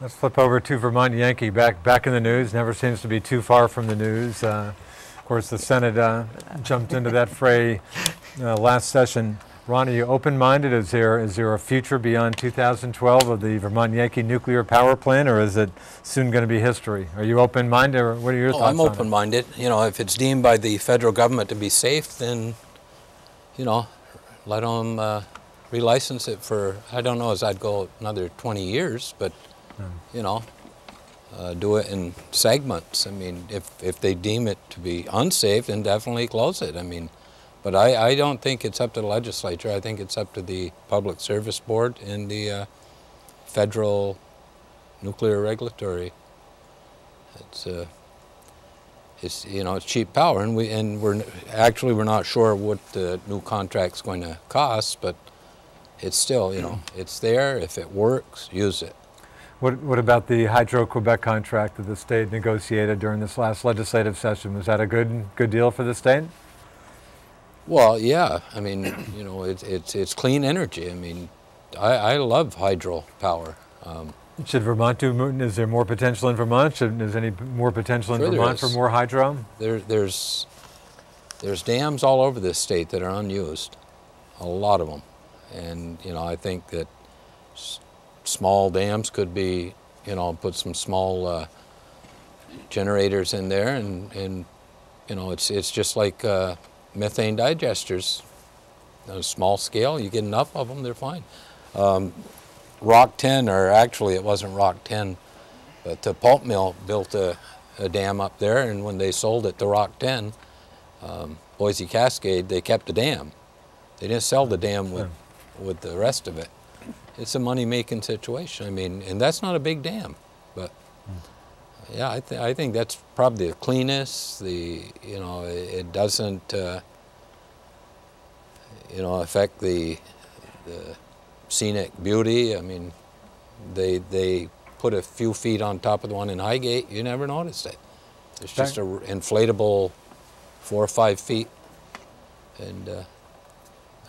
Let's flip over to Vermont Yankee, back in the news. Never seems to be too far from the news. Of course, the Senate jumped into that fray last session. Ron, are you open-minded? Is there a future beyond 2012 of the Vermont Yankee nuclear power plant, or is it soon going to be history? Are you open-minded, or what are your thoughts on it? I'm open-minded. You know, if it's deemed by the federal government to be safe, then, you know, let them relicense it for, I don't know as I'd go another 20 years, but, you know, do it in segments. I mean, if they deem it to be unsafe, then definitely close it. I mean, but I don't think it's up to the legislature. I think it's up to the Public Service Board and the federal nuclear regulatory. It's you know, it's cheap power, and we're not sure what the new contract's going to cost, but it's still, you know, it's there. If it works, use it. What about the Hydro-Quebec contract that the state negotiated during this last legislative session? Was that a good deal for the state? Well, yeah. I mean, you know, it's clean energy. I mean, I love hydropower. Should Vermont do? Is there more potential in Vermont? Is any more potential in Vermont for more hydro? There's dams all over this state that are unused, a lot of them, and you know, I think that small dams could be, you know, put some small generators in there, and you know, it's just like methane digesters. On a small scale, you get enough of them, they're fine. Rock 10, or actually it wasn't Rock 10, but the pulp mill built a dam up there, and when they sold it to Rock 10, Boise Cascade, they kept the dam. They didn't sell the dam with the rest of it. It's a money-making situation. I mean, and that's not a big dam, but yeah, I think that's probably the cleanest. You know, it doesn't you know, affect the scenic beauty. I mean, they put a few feet on top of the one in Highgate. You never noticed it. It's just an inflatable 4 or 5 feet. And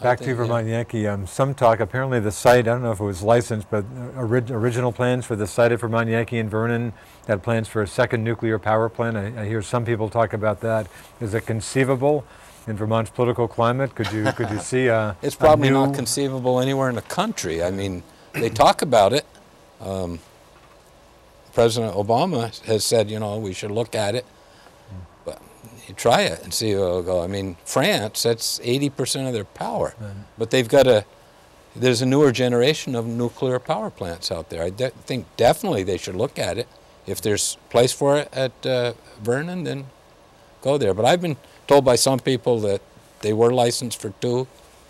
back to Vermont Yankee. Some talk. Apparently, the site. I don't know if it was licensed, but original plans for the site at Vermont Yankee in Vernon had plans for a second nuclear power plant. I hear some people talk about that. Is it conceivable in Vermont's political climate? Could you see it's probably not conceivable anywhere in the country. I mean, they talk about it. President Obama has said, you know, we should look at it, but you try it and see where it'll go. I mean, France, that's 80% of their power, but they've got there's a newer generation of nuclear power plants out there. I think definitely they should look at it. If there's place for it at Vernon, then go there. But I've been told by some people that they were licensed for 2.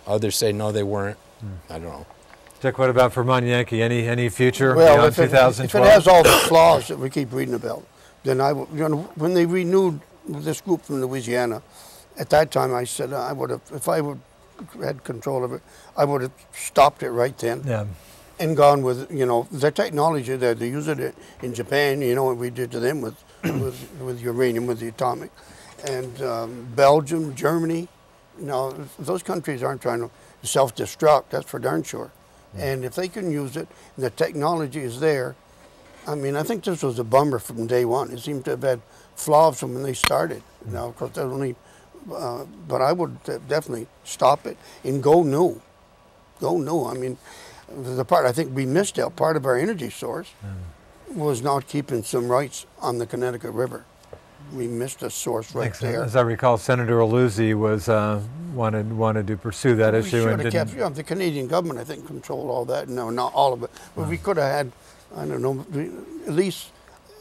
Others say no, they weren't. I don't know. Dick, what about Vermont Yankee? Any future beyond if 2012? If it has all the flaws that we keep reading about, then you know, when they renewed this group from Louisiana, at that time I said I would have, if I had control of it, I would have stopped it right then. Yeah. And gone with, you know, the technology that they use it in Japan. You know what we did to them with uranium, with the atomic. And Belgium, Germany, you know, those countries aren't trying to self-destruct, that's for darn sure. And if they can use it, and the technology is there, I mean, I think this was a bummer from day one. It seemed to have had flaws from when they started. Now, of course, that only, but I would definitely stop it and go new. Go new. I mean, the part I think we missed out, part of our energy source was not keeping some rights on the Connecticut River. We missed a source right there. As I recall, Senator Aluzzi was wanted to pursue that issue and didn't. Kept, the Canadian government, I think, controlled all that. No, not all of it, but we could have had, I don't know, at least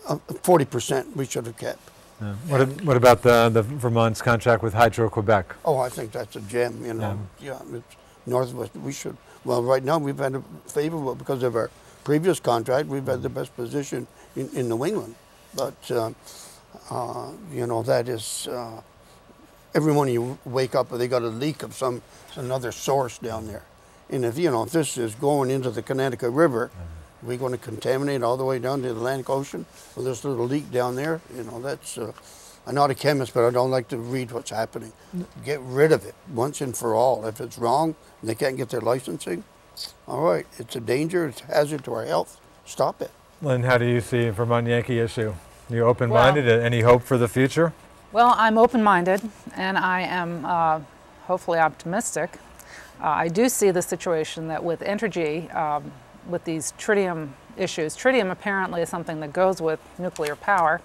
40%. We should have kept. Yeah. What about the Vermont's contract with Hydro-Quebec? Oh, I think that's a gem. You know, yeah, it's Northwest. We should. Well, right now we've had a favorable because of our previous contract. We've had the best position in New England, but. You know, that is, every morning you wake up, they got a leak of another source down there. And if, you know, if this is going into the Connecticut River, we're going to contaminate all the way down to the Atlantic Ocean with this little leak down there. You know, that's, I'm not a chemist, but I don't like to read what's happening. Get rid of it once and for all. If it's wrong and they can't get their licensing, all right, it's a danger, it's a hazard to our health, stop it. Lynn, how do you see the Vermont Yankee issue? You open-minded? Any hope for the future? Well, I'm open-minded, and I am hopefully optimistic. I do see the situation that with Entergy, with these tritium issues, tritium apparently is something that goes with nuclear power,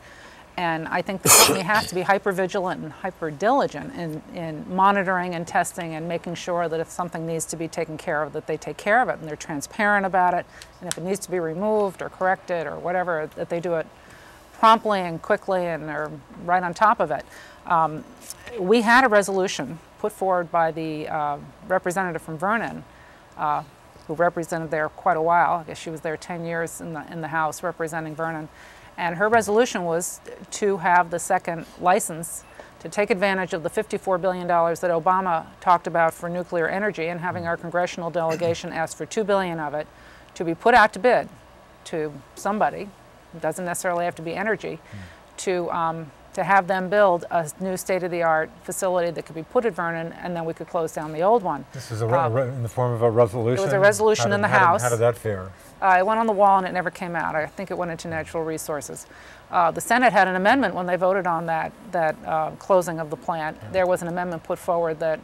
and I think the company has to be hyper-vigilant and hyper-diligent in monitoring and testing and making sure that if something needs to be taken care of, that they take care of it, and they're transparent about it, and if it needs to be removed or corrected or whatever, that they do it promptly and quickly and are right on top of it. We had a resolution put forward by the representative from Vernon, who represented there quite a while. I guess she was there 10 years in the House representing Vernon. And her resolution was to have the second license to take advantage of the $54 billion that Obama talked about for nuclear energy, and having our congressional delegation ask for $2 billion of it to be put out to bid to somebody. It doesn't necessarily have to be Entergy, to have them build a new state-of-the-art facility that could be put at Vernon, and then we could close down the old one. This is in the form of a resolution? It was a resolution in the House. How did that fare? It went on the wall and it never came out. I think it went into natural resources. The Senate had an amendment when they voted on that closing of the plant. Yeah. There was an amendment put forward that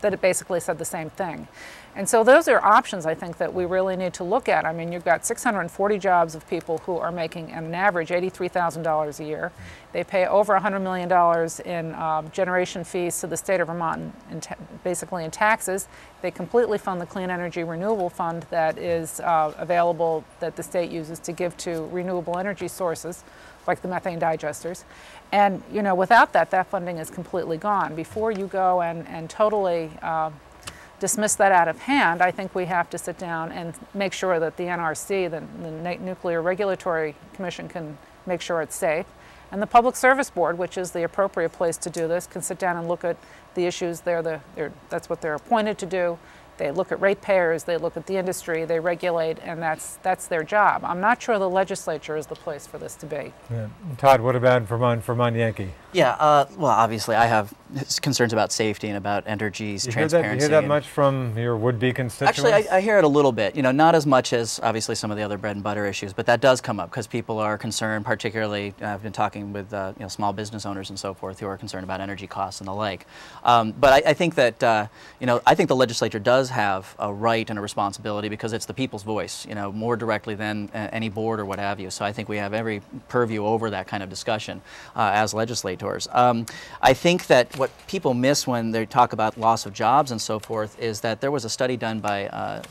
it basically said the same thing. And so those are options, I think, that we really need to look at. I mean, you've got 640 jobs of people who are making an average $83,000 a year. They pay over $100 million in generation fees to the state of Vermont, basically in taxes. They completely fund the Clean Energy Renewable Fund that is available, that the state uses to give to renewable energy sources, like the methane digesters. And, you know, without that, that funding is completely gone. Before you go and totally dismiss that out of hand, I think we have to sit down and make sure that the NRC, the Nuclear Regulatory Commission, can make sure it's safe. And the Public Service Board, which is the appropriate place to do this, can sit down and look at the issues. That's what they're appointed to do. They look at ratepayers, they look at the industry, they regulate, and that's their job. I'm not sure the legislature is the place for this to be. Yeah. Todd, what about Vermont Yankee? Yeah, well, obviously I have concerns about safety and about Entergy's transparency. You hear that much from your would-be constituents? Actually, I hear it a little bit. You know, not as much as obviously some of the other bread and butter issues, but that does come up because people are concerned. Particularly, I've been talking with small business owners and so forth who are concerned about energy costs and the like. But I think that I think the legislature does have a right and a responsibility because it's the people's voice, more directly than any board or what have you. So I think we have every purview over that kind of discussion as legislators. I think that what people miss when they talk about loss of jobs and so forth is that there was a study done by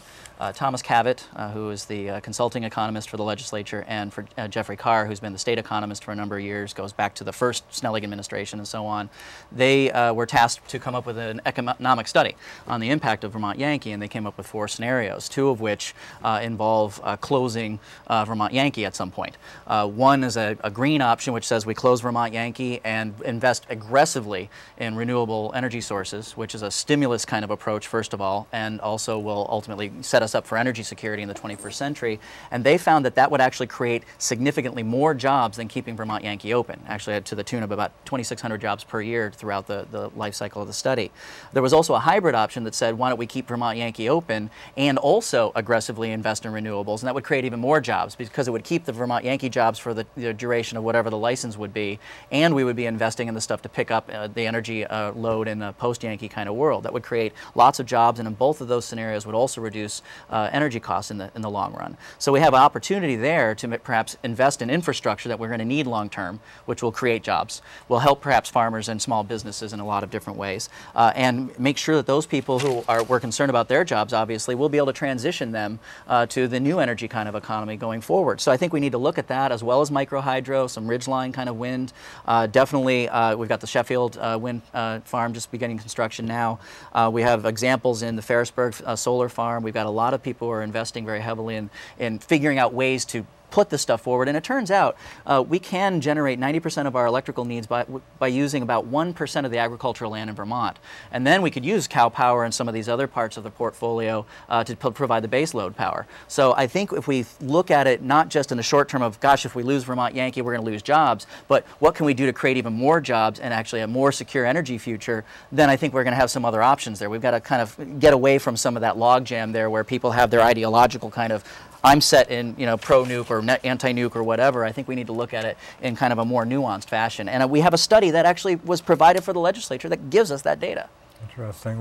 Thomas Cavett, who is the consulting economist for the legislature, and for Jeffrey Carr, who's been the state economist for a number of years, goes back to the first Snelling administration and so on. They were tasked to come up with an economic study on the impact of Vermont Yankee, and they came up with 4 scenarios, 2 of which involve closing Vermont Yankee at some point. One is a green option, which says we close Vermont Yankee and invest aggressively in renewable energy sources, which is a stimulus kind of approach, first of all, and also will ultimately set us up for energy security in the 21st century. And they found that that would actually create significantly more jobs than keeping Vermont Yankee open, actually to the tune of about 2,600 jobs per year throughout the life cycle of the study. There was also a hybrid option that said, why don't we keep Vermont Yankee open and also aggressively invest in renewables, and that would create even more jobs because it would keep the Vermont Yankee jobs for the duration of whatever the license would be, and we would be investing in the stuff to pick up the energy load in a post-Yankee kind of world. That would create lots of jobs, and in both of those scenarios would also reduce energy costs in the long run. So we have an opportunity there to perhaps invest in infrastructure that we're going to need long term, which will create jobs, will help perhaps farmers and small businesses in a lot of different ways, and make sure that those people who were concerned about their jobs, obviously, we'll be able to transition them to the new energy kind of economy going forward. So I think we need to look at that as well as microhydro, some ridgeline kind of wind. Definitely, we've got the Sheffield wind farm just beginning construction now. We have examples in the Ferrisburg solar farm. We've got a lot of people who are investing very heavily in figuring out ways to put this stuff forward, and it turns out we can generate 90% of our electrical needs by using about 1% of the agricultural land in Vermont. And then we could use cow power and some of these other parts of the portfolio to provide the base load power. So I think if we look at it not just in the short term of, gosh, if we lose Vermont Yankee, we're going to lose jobs, but what can we do to create even more jobs and actually a more secure energy future, then I think we're going to have some other options there. We've got to kind of get away from some of that logjam there where people have their ideological kind of I'm set in, you know, pro-nuke or anti-nuke or whatever. I think we need to look at it in kind of a more nuanced fashion. And we have a study that actually was provided for the legislature that gives us that data. Interesting.